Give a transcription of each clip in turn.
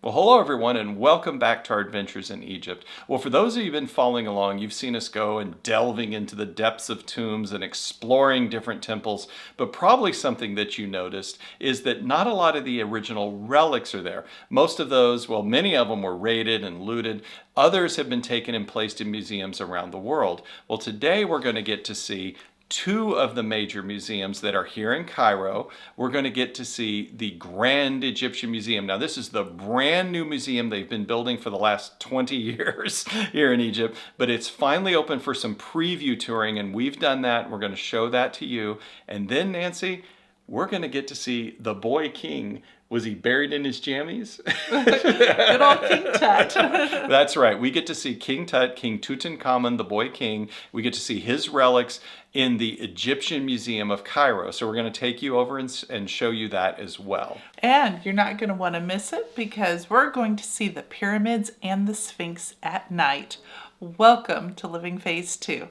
Well, hello everyone, and welcome back to our adventures in Egypt. Well, for those of you who've been following along, you've seen us go and delving into the depths of tombs and exploring different temples, but probably something that you noticed is that not a lot of the original relics are there. Most of those, well, many of them were raided and looted. Others have been taken and placed in museums around the world. Well, today we're going to get to see two of the major museums that are here in Cairo. We're going to get to see the Grand Egyptian Museum. Now, this is the brand new museum they've been building for the last 20 years here in Egypt, but it's finally open for some preview touring, and we've done that. We're going to show that to you. And then, Nancy, we're going to get to see the boy king. Was he buried in his jammies? Good old King Tut. That's right. We get to see King Tut, King Tutankhamun, the boy king. We get to see his relics in the Egyptian Museum of Cairo. So we're going to take you over and show you that as well. And you're not going to want to miss it because we're going to see the pyramids and the Sphinx at night. Welcome to Living Phase 2.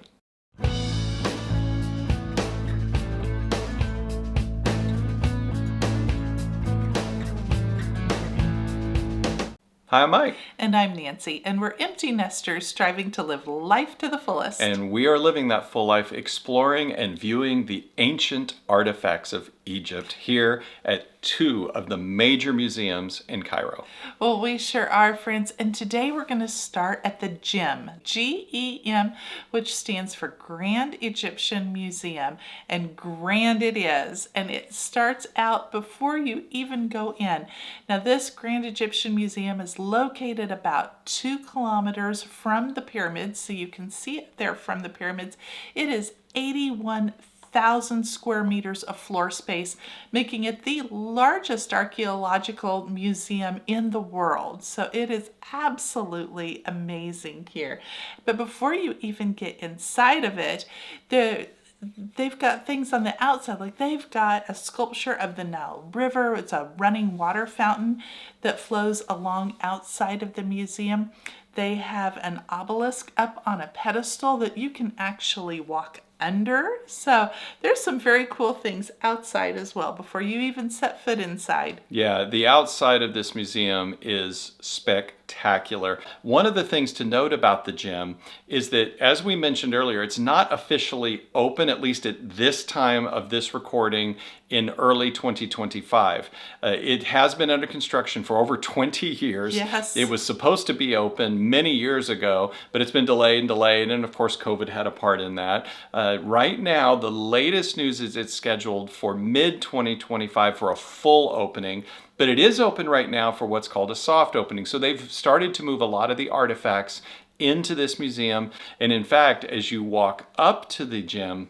Hi, I'm Mike. And I'm Nancy, and we're empty nesters striving to live life to the fullest. And we are living that full life, exploring and viewing the ancient artifacts of Egypt here at two of the major museums in Cairo. Well, we sure are, friends. And today we're going to start at the GEM, G-E-M, which stands for Grand Egyptian Museum. And grand it is. And it starts out before you even go in. Now, this Grand Egyptian Museum is located about 2 kilometers from the pyramids. So you can see it there from the pyramids. It is 81,000 square meters of floor space, making it the largest archaeological museum in the world. So it is absolutely amazing here. But before you even get inside of it, they've got things on the outside, like they've got a sculpture of the Nile River. It's a running water fountain that flows along outside of the museum. They have an obelisk up on a pedestal that you can actually walk under. So there's some very cool things outside as well before you even set foot inside. Yeah, the outside of this museum is spectacular. One of the things to note about the gem is that, as we mentioned earlier, it's not officially open, at least at this time of this recording in early 2025. It has been under construction for over 20 years. Yes. It was supposed to be open many years ago, but it's been delayed, and of course COVID had a part in that. Right now, the latest news is it's scheduled for mid-2025 for a full opening. But it is open right now for what's called a soft opening. So they've started to move a lot of the artifacts into this museum. And in fact, as you walk up to the gem,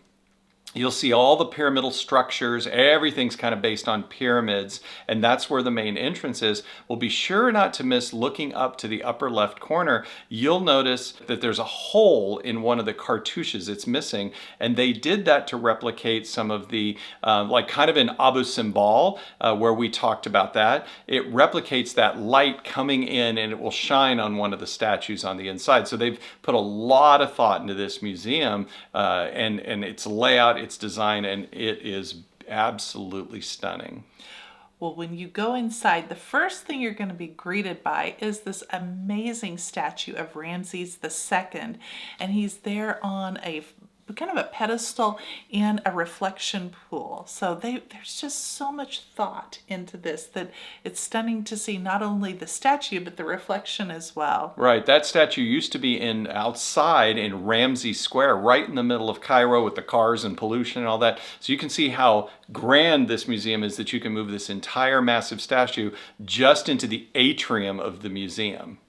you'll see all the pyramidal structures. Everything's kind of based on pyramids, and that's where the main entrance is. Well, be sure not to miss looking up to the upper left corner. You'll notice that there's a hole in one of the cartouches. It's missing, and they did that to replicate some of the, like kind of in Abu Simbel, where we talked about that. It replicates that light coming in, and it will shine on one of the statues on the inside. So they've put a lot of thought into this museum and its layout, its design, and it is absolutely stunning. Well, when you go inside, the first thing you're going to be greeted by is this amazing statue of Ramses II. And he's there on a kind of a pedestal in a reflection pool. So there's just so much thought into this that it's stunning to see not only the statue, but the reflection as well. Right, that statue used to be outside in Ramses Square, right in the middle of Cairo with the cars and pollution and all that. So you can see how grand this museum is, that you can move this entire massive statue just into the atrium of the museum.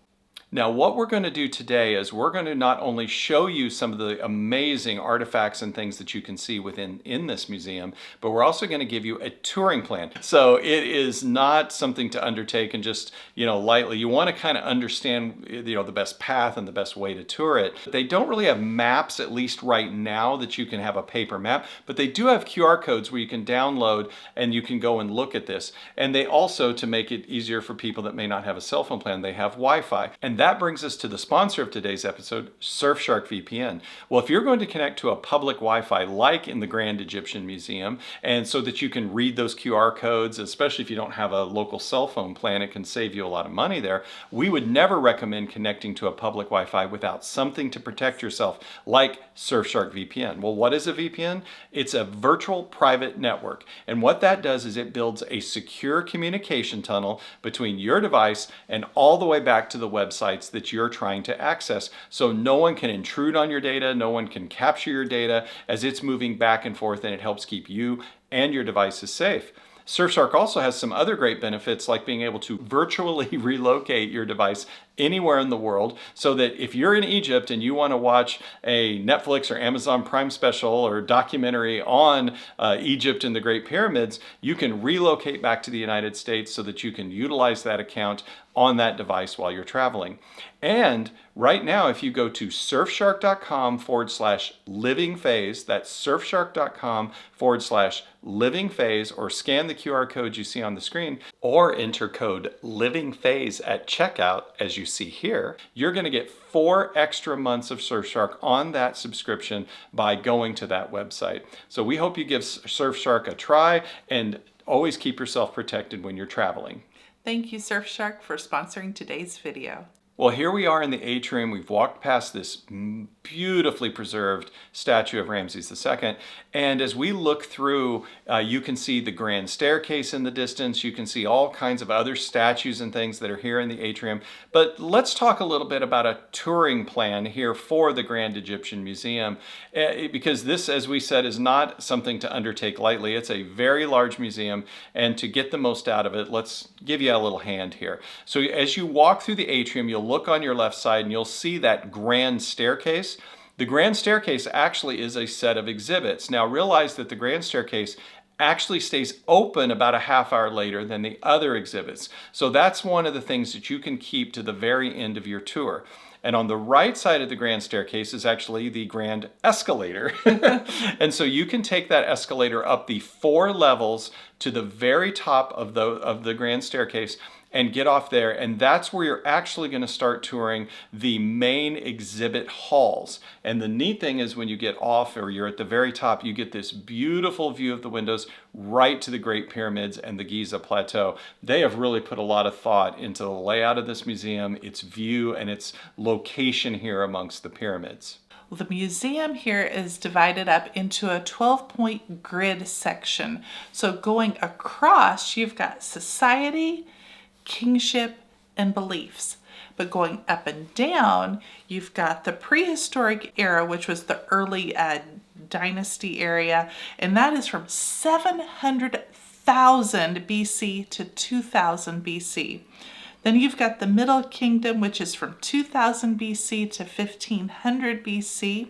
Now, what we're going to do today is we're going to not only show you some of the amazing artifacts and things that you can see in this museum, but we're also going to give you a touring plan. So it is not something to undertake and just, lightly. You want to kind of understand, the best path and the best way to tour it. They don't really have maps, at least right now, that you can have a paper map, but they do have QR codes where you can download and you can go and look at this. And they also, to make it easier for people that may not have a cell phone plan, they have Wi-Fi. And that brings us to the sponsor of today's episode, Surfshark VPN. Well, if you're going to connect to a public Wi-Fi like in the Grand Egyptian Museum, and so that you can read those QR codes, especially if you don't have a local cell phone plan, it can save you a lot of money there. We would never recommend connecting to a public Wi-Fi without something to protect yourself, like Surfshark VPN. Well, what is a VPN? It's a virtual private network. And what that does is it builds a secure communication tunnel between your device and all the way back to the websites that you're trying to access. So no one can intrude on your data, no one can capture your data as it's moving back and forth, and it helps keep you and your devices safe. Surfshark also has some other great benefits, like being able to virtually relocate your device anywhere in the world, so that if you're in Egypt and you want to watch a Netflix or Amazon Prime special or documentary on Egypt and the Great Pyramids, you can relocate back to the United States so that you can utilize that account on that device while you're traveling. And right now, if you go to surfshark.com/living phase, that's surfshark.com/living phase, or scan the QR code you see on the screen, or enter code living phase at checkout, as you see here, you're going to get 4 extra months of Surfshark on that subscription by going to that website. So we hope you give Surfshark a try, and always keep yourself protected when you're traveling. Thank you, Surfshark, for sponsoring today's video. Well, here we are in the atrium. We've walked past this beautifully preserved statue of Ramses II. And as we look through, you can see the grand staircase in the distance. You can see all kinds of other statues and things that are here in the atrium. But let's talk a little bit about a touring plan here for the Grand Egyptian Museum, because this, as we said, is not something to undertake lightly. It's a very large museum, and to get the most out of it, let's give you a little hand here. So as you walk through the atrium, you'll look on your left side and you'll see that grand staircase. The grand staircase actually is a set of exhibits. Now realize that the grand staircase actually stays open about a half hour later than the other exhibits. So that's one of the things that you can keep to the very end of your tour. And on the right side of the grand staircase is actually the grand escalator. And so you can take that escalator up the 4 levels to the very top of the grand staircase and get off there, and that's where you're actually going to start touring the main exhibit halls. And the neat thing is, when you get off, or you're at the very top, you get this beautiful view of the windows right to the Great Pyramids and the Giza Plateau. They have really put a lot of thought into the layout of this museum, its view, and its location here amongst the pyramids. Well, the museum here is divided up into a 12-point grid section. So going across, you've got society, kingship, and beliefs. But going up and down, you've got the prehistoric era, which was the early dynasty area, and that is from 700,000 BC to 2000 BC. Then you've got the Middle Kingdom, which is from 2000 BC to 1500 BC.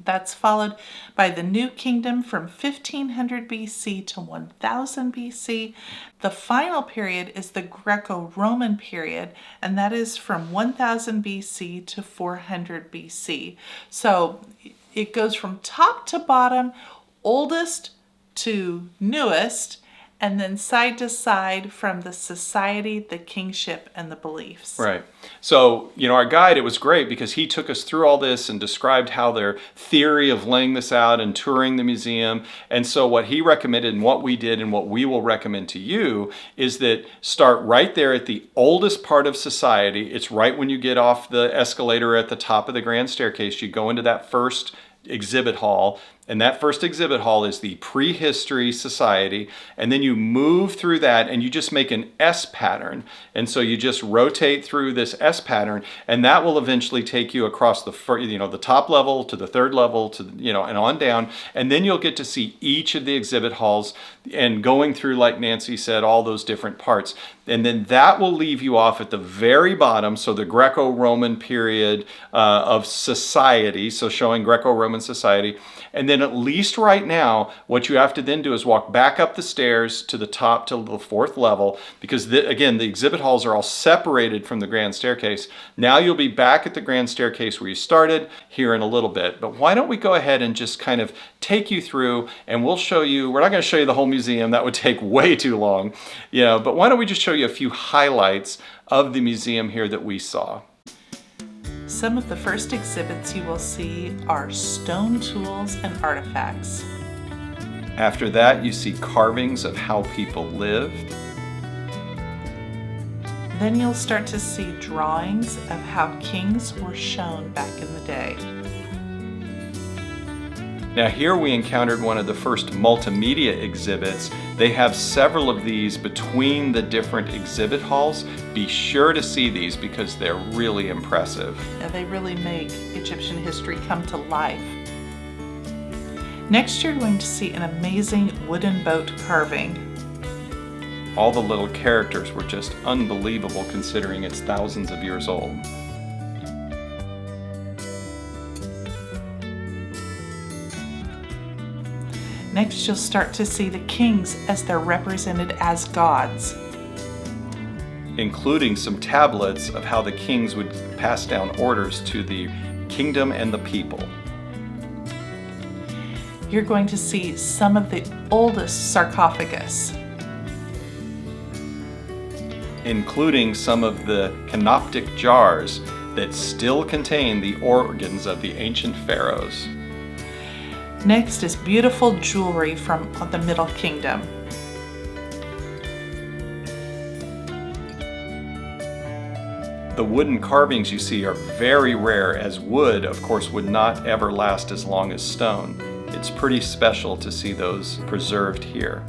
That's followed by the New Kingdom from 1500 BC to 1000 BC. The final period is the Greco-Roman period, and that is from 1000 BC to 400 BC. So it goes from top to bottom, oldest to newest, and then side to side from the society, the kingship, and the beliefs. Right. So, our guide, it was great because he took us through all this and described how their theory of laying this out and touring the museum. And so what he recommended and what we did and what we will recommend to you is that start right there at the oldest part of society. It's right when you get off the escalator at the top of the grand staircase. You go into that first exhibit hall, and that first exhibit hall is the prehistory society, and then you move through that and you just make an S pattern, and so you just rotate through this S pattern, and that will eventually take you across the top level to the third level to and on down, and then you'll get to see each of the exhibit halls and going through, like Nancy said, all those different parts. And then that will leave you off at the very bottom, so the Greco-Roman period of society, so showing Greco-Roman society. And then at least right now, what you have to then do is walk back up the stairs to the top to the 4th level, because again, the exhibit halls are all separated from the grand staircase. Now you'll be back at the grand staircase where you started here in a little bit. But why don't we go ahead and just kind of take you through, and we'll show you, we're not going to show you the whole museum, that would take way too long, but why don't we just show you a few highlights of the museum here that we saw. Some of the first exhibits you will see are stone tools and artifacts. After that, you see carvings of how people lived. Then you'll start to see drawings of how kings were shown back in the day. Now here we encountered one of the first multimedia exhibits. They have several of these between the different exhibit halls. Be sure to see these because they're really impressive. And they really make Egyptian history come to life. Next, you're going to see an amazing wooden boat carving. All the little characters were just unbelievable considering it's thousands of years old. Next, you'll start to see the kings as they're represented as gods, including some tablets of how the kings would pass down orders to the kingdom and the people. You're going to see some of the oldest sarcophagus, including some of the canoptic jars that still contain the organs of the ancient pharaohs. Next is beautiful jewelry from the Middle Kingdom. The wooden carvings you see are very rare, as wood, of course, would not ever last as long as stone. It's pretty special to see those preserved here.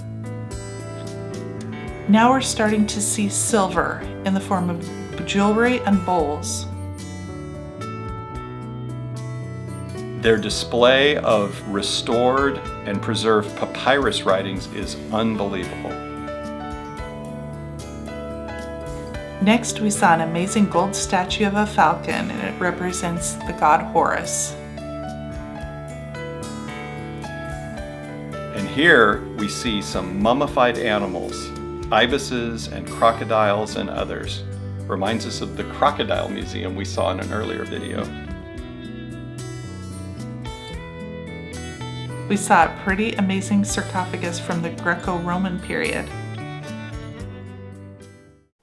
Now we're starting to see silver in the form of jewelry and bowls. Their display of restored and preserved papyrus writings is unbelievable. Next, we saw an amazing gold statue of a falcon, and it represents the god Horus. And here we see some mummified animals, ibises and crocodiles and others. Reminds us of the crocodile museum we saw in an earlier video. We saw a pretty amazing sarcophagus from the Greco-Roman period.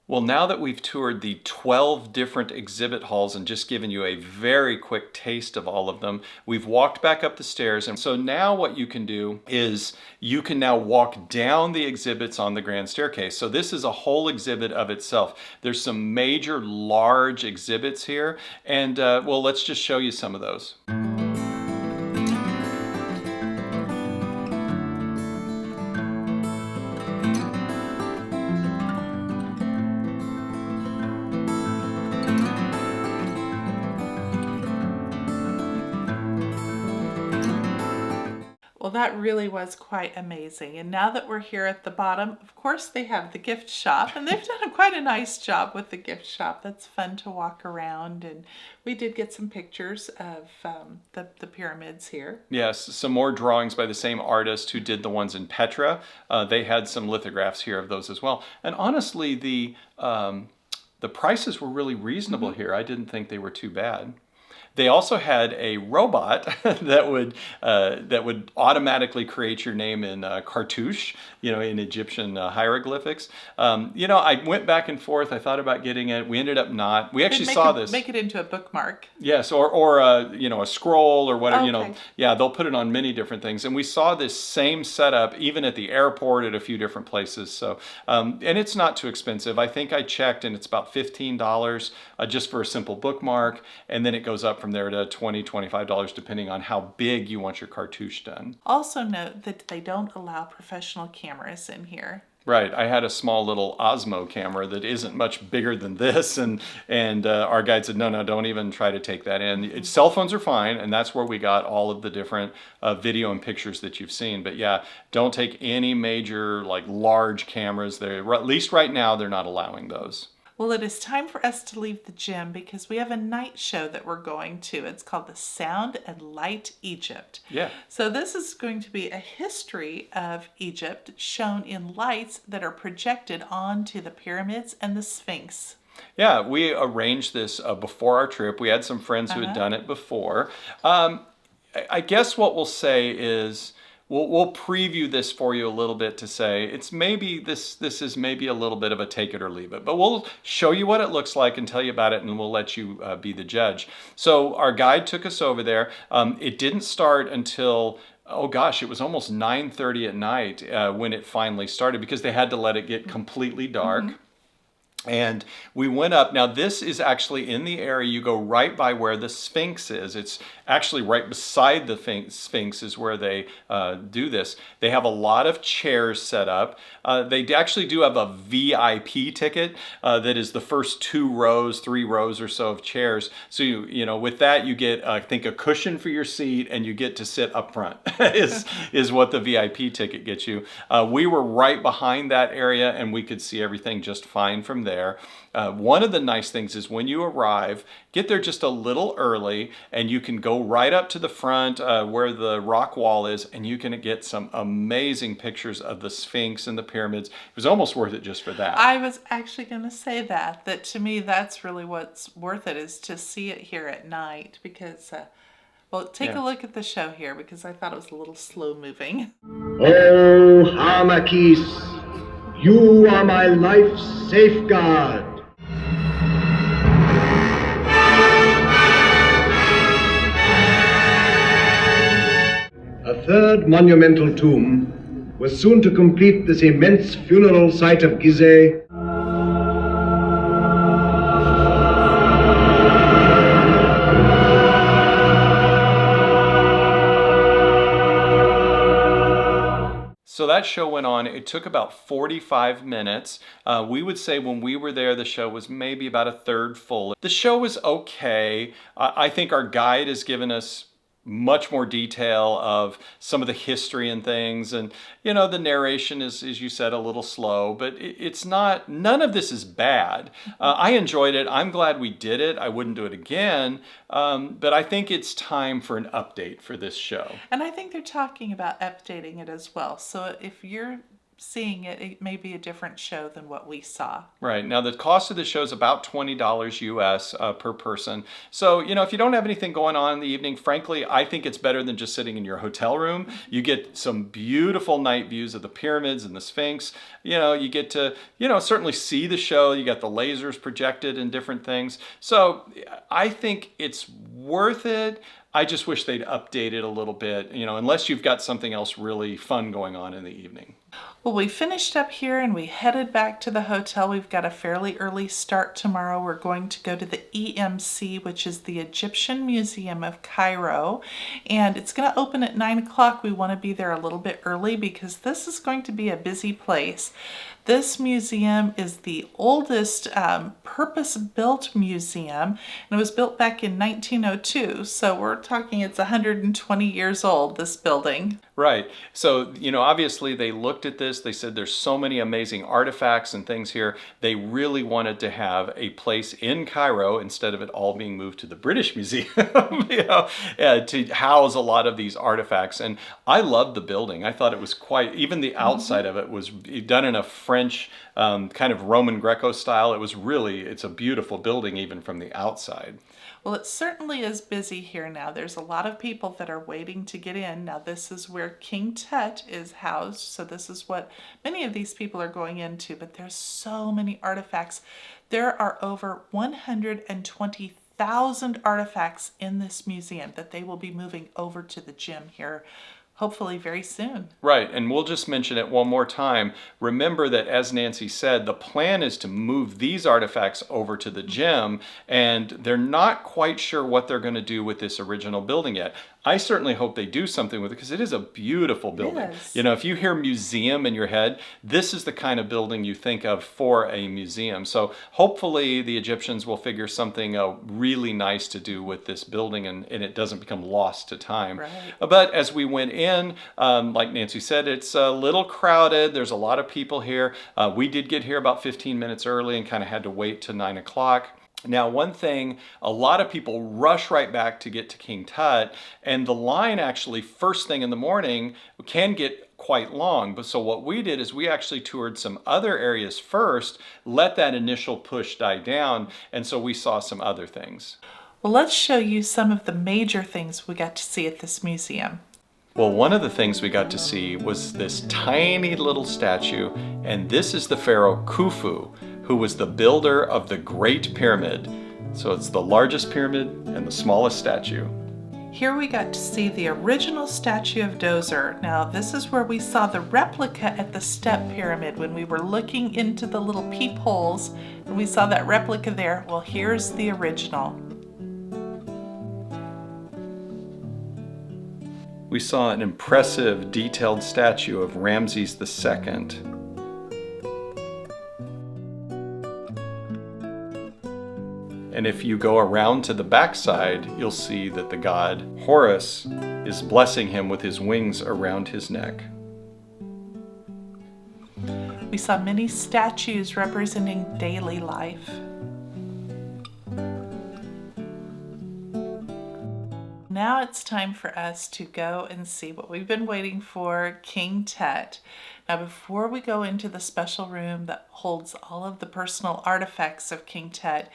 Well, now that we've toured the 12 different exhibit halls and just given you a very quick taste of all of them, we've walked back up the stairs. And so now what you can do is you can now walk down the exhibits on the grand staircase. So this is a whole exhibit of itself. There's some major large exhibits here. And well, let's just show you some of those. Well, that really was quite amazing. And now that we're here at the bottom, of course, they have the gift shop, and they've done quite a nice job with the gift shop. That's fun to walk around, and we did get some pictures of the pyramids here. Yes, some more drawings by the same artist who did the ones in Petra. They had some lithographs here of those as well. And honestly, the prices were really reasonable here. I didn't think they were too bad. They also had a robot that would automatically create your name in cartouche, in Egyptian hieroglyphics. I went back and forth. I thought about getting it. We ended up not. We actually saw this. Make it into a bookmark. Yes, or a scroll or whatever. Okay. Yeah, they'll put it on many different things. And we saw this same setup even at the airport at a few different places. So, and it's not too expensive. I think I checked, and it's about $15 just for a simple bookmark, and then it goes up from there to $20, $25 depending on how big you want your cartouche done. Also note that they don't allow professional cameras in here. Right. I had a small little Osmo camera that isn't much bigger than this, and our guide said, no, don't even try to take that in. Cell phones are fine, and that's where we got all of the different video and pictures that you've seen. But yeah, don't take any major, large cameras there. At least right now, they're not allowing those. Well, it is time for us to leave the gym because we have a night show that we're going to. It's called the Sound and Light Egypt. Yeah. So this is going to be a history of Egypt shown in lights that are projected onto the pyramids and the Sphinx. Yeah, we arranged this before our trip. We had some friends who had done it before. I guess what we'll say is we'll preview this for you a little bit to say it's maybe this is maybe a little bit of a take it or leave it, but we'll show you what it looks like and tell you about it, and we'll let you be the judge. So our guide took us over there. It didn't start until, oh gosh, it was almost 9:30 at night when it finally started, because they had to let it get completely dark. And we went up. Now, this is actually in the area. You go right by where the Sphinx is. It's actually right beside the Sphinx is where they do this. They have a lot of chairs set up. They actually do have a VIP ticket that is the first 2 rows, 3 rows or so of chairs. So, you know, with that, you get, I think, a cushion for your seat, and you get to sit up front is what the VIP ticket gets you. We were right behind that area, and we could see everything just fine from there. One of the nice things is when you arrive, get there just a little early, and you can go right up to the front where the rock wall is, and you can get some amazing pictures of the Sphinx and the pyramids. It was almost worth it just for that. I was actually going to say that to me, that's really what's worth it, is to see it here at night, because, well, take a look at the show here, because I thought it was a little slow moving. Oh, Harmakis, you are my life's safeguard. A third monumental tomb was soon to complete this immense funeral site of Gizeh. So that show went on. It took about 45 minutes. We would say when we were there, the show was maybe about a third full. The show was okay. I think our guide has given us much more detail of some of the history and things, and you know, the narration is, as you said, a little slow, but it's not, none of this is bad. I enjoyed it. I'm glad we did it. I wouldn't do it again, but I think it's time for an update for this show. And I think they're talking about updating it as well. So if you're seeing it, it may be a different show than what we saw. Right. Now, the cost of the show is about $20 US per person. So, you know, if you don't have anything going on in the evening, frankly, I think it's better than just sitting in your hotel room. You get some beautiful night views of the pyramids and the Sphinx. You know, you get to, you know, certainly see the show. You got the lasers projected and different things. So I think it's worth it. I just wish they'd update it a little bit, you know, unless you've got something else really fun going on in the evening. Well, we finished up here and we headed back to the hotel. We've got a fairly early start tomorrow. We're going to go to the EMC, which is the Egyptian Museum of Cairo, and it's going to open at 9 o'clock. We want to be there a little bit early because this is going to be a busy place. This museum is the oldest purpose-built museum, and it was built back in 1902. So we're talking it's 120 years old, this building. Right. So, you know, obviously they looked at this. They said there's so many amazing artifacts and things here. They really wanted to have a place in Cairo, instead of it all being moved to the British Museum, you know, to house a lot of these artifacts. And I loved the building. I thought it was quite, even the outside of it was done in a French kind of Roman Greco style. It was really, it's a beautiful building even from the outside. Well, it certainly is busy here now. There's a lot of people that are waiting to get in. Now, this is where King Tut is housed, so this is what many of these people are going into, but there's so many artifacts. There are over 120,000 artifacts in this museum that they will be moving over to the gym here, hopefully very soon. Right, and we'll just mention it one more time. Remember that, as Nancy said, the plan is to move these artifacts over to the gym, and they're not quite sure what they're going to do with this original building yet. I certainly hope they do something with it, because it is a beautiful building. Yes. You know, if you hear museum in your head, this is the kind of building you think of for a museum. So hopefully the Egyptians will figure something really nice to do with this building, and it doesn't become lost to time. Right. But as we went in, like Nancy said, it's a little crowded. There's a lot of people here. We did get here about 15 minutes early and kind of had to wait till 9 o'clock. Now, one thing, a lot of people rush right back to get to King Tut, and the line actually first thing in the morning can get quite long. But so what we did is we actually toured some other areas first, let that initial push die down, and so we saw some other things. Well, let's show you some of the major things we got to see at this museum. Well, one of the things we got to see was this tiny little statue, and this is the pharaoh Khufu, who was the builder of the Great Pyramid. So it's the largest pyramid and the smallest statue. Here we got to see the original statue of Dozer. Now this is where we saw the replica at the step pyramid when we were looking into the little peepholes and we saw that replica there. Well, here's the original. We saw an impressive detailed statue of Ramses II. And if you go around to the backside, you'll see that the god Horus is blessing him with his wings around his neck. We saw many statues representing daily life. Now it's time for us to go and see what we've been waiting for, King Tut. Now before we go into the special room that holds all of the personal artifacts of King Tut,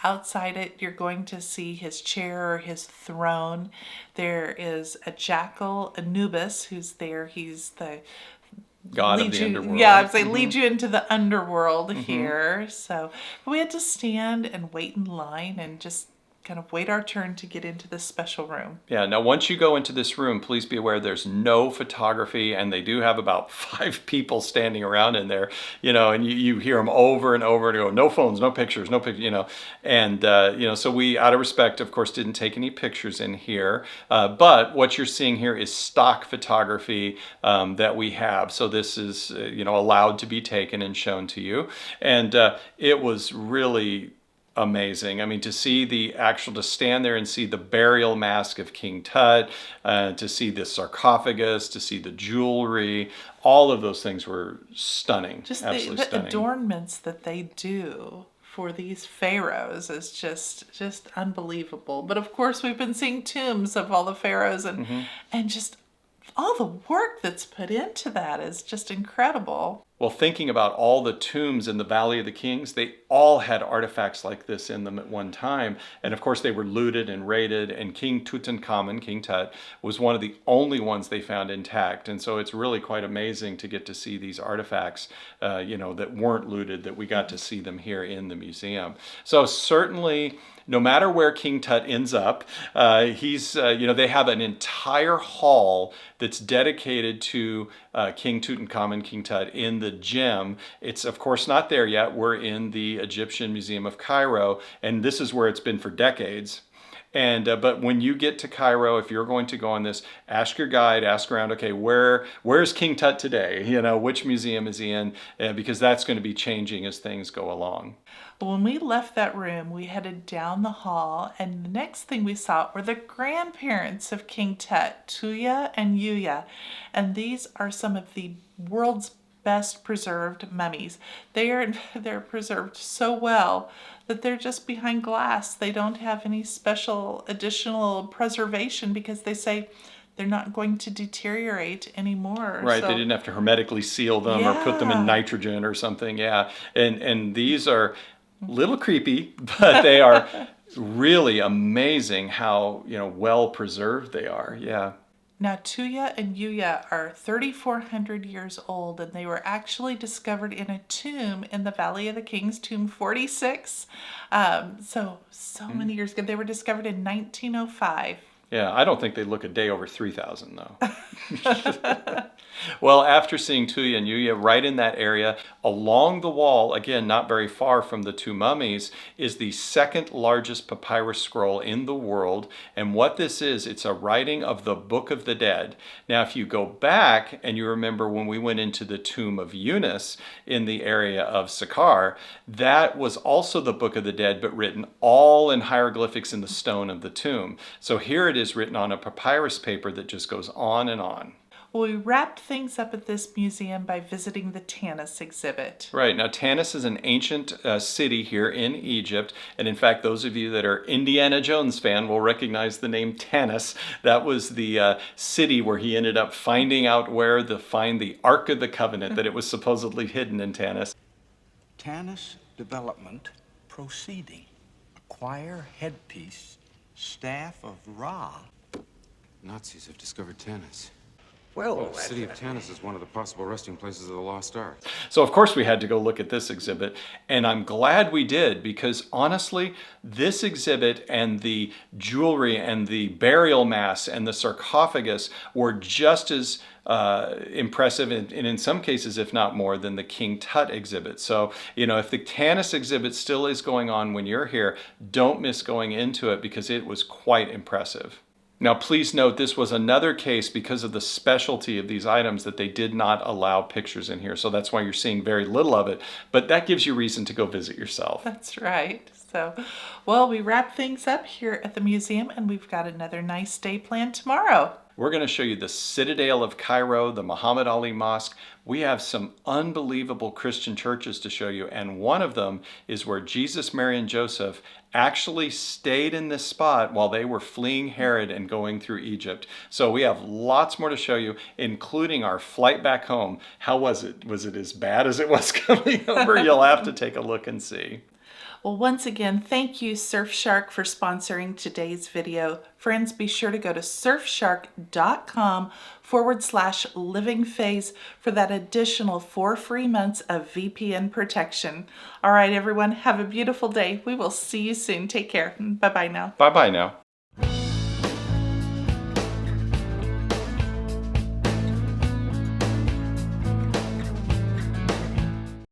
outside it you're going to see his chair or his throne. There is a jackal, Anubis, who's there. He's the God of the underworld. Yeah, I would say lead you into the underworld here. So we had to stand and wait in line and just kind of wait our turn to get into this special room. Yeah, now once you go into this room, please be aware there's no photography, and they do have about 5 people standing around in there, and you hear them over and over and go, no phones, no pictures, no pictures, and, so we, out of respect, of course, didn't take any pictures in here, but what you're seeing here is stock photography that we have, so this is, allowed to be taken and shown to you, and it was really amazing. I mean, to stand there and see the burial mask of King Tut, to see the sarcophagus, to see the jewelry, all of those things were stunning. Just absolutely the stunning. Adornments that they do for these pharaohs is just unbelievable. But of course, we've been seeing tombs of all the pharaohs and just all the work that's put into that is just incredible. Well, thinking about all the tombs in the Valley of the Kings, they all had artifacts like this in them at one time. And of course, they were looted and raided, and King Tutankhamun, King Tut, was one of the only ones they found intact. And so it's really quite amazing to get to see these artifacts, that weren't looted, that we got to see them here in the museum. So certainly, no matter where King Tut ends up, they have an entire hall that's dedicated to King Tutankhamun, King Tut, in the gem. It's of course not there yet. We're in the Egyptian Museum of Cairo, and this is where it's been for decades. And but when you get to Cairo, if you're going to go on this, ask your guide, ask around, okay, where's King Tut today? Which museum is he in? Because that's going to be changing as things go along. When we left that room, we headed down the hall, and the next thing we saw were the grandparents of King Tut, Tuya and Yuya. And these are some of the world's best preserved mummies. They're preserved so well that they're just behind glass. They don't have any special additional preservation because they say they're not going to deteriorate anymore. Right, they didn't have to hermetically seal them or put them in nitrogen or something, yeah. And these are a little creepy, but they are really amazing how, well preserved they are, yeah. Now, Tuya and Yuya are 3,400 years old, and they were actually discovered in a tomb in the Valley of the Kings, tomb 46. So many years ago. They were discovered in 1905. Yeah, I don't think they look a day over 3,000 though. Well, after seeing Tuya and Yuya right in that area, along the wall, again, not very far from the two mummies, is the second largest papyrus scroll in the world. And what this is, it's a writing of the Book of the Dead. Now, if you go back and you remember when we went into the tomb of Eunice in the area of Saqqara, that was also the Book of the Dead, but written all in hieroglyphics in the stone of the tomb. So here it is written on a papyrus paper that just goes on and on. Well, we wrapped things up at this museum by visiting the Tanis exhibit. Right. Now, Tanis is an ancient city here in Egypt. And in fact, those of you that are Indiana Jones fan will recognize the name Tanis. That was the city where he ended up finding out where to find the Ark of the Covenant, that it was supposedly hidden in Tanis. Tanis development proceeding. Acquire headpiece, staff of Ra. Nazis have discovered Tanis. Well, the city of Tanis is one of the possible resting places of the lost ark. So of course we had to go look at this exhibit, and I'm glad we did, because honestly, this exhibit and the jewelry and the burial mass and the sarcophagus were just as impressive, and in some cases, if not more, than the King Tut exhibit. So, if the Tanis exhibit still is going on when you're here, don't miss going into it, because it was quite impressive. Now, please note, this was another case, because of the specialty of these items, that they did not allow pictures in here. So that's why you're seeing very little of it. But that gives you reason to go visit yourself. That's right. So, well, we wrap things up here at the museum, and we've got another nice day planned tomorrow. We're going to show you the Citadel of Cairo, the Muhammad Ali Mosque. We have some unbelievable Christian churches to show you, and one of them is where Jesus, Mary, and Joseph actually stayed in this spot while they were fleeing Herod and going through Egypt. So we have lots more to show you, including our flight back home. How was it? Was it as bad as it was coming over? You'll have to take a look and see. Well, once again, thank you, Surfshark, for sponsoring today's video. Friends, be sure to go to surfshark.com/livingphase for that additional 4 free months of VPN protection. All right, everyone, have a beautiful day. We will see you soon. Take care. Bye-bye now. Bye-bye now.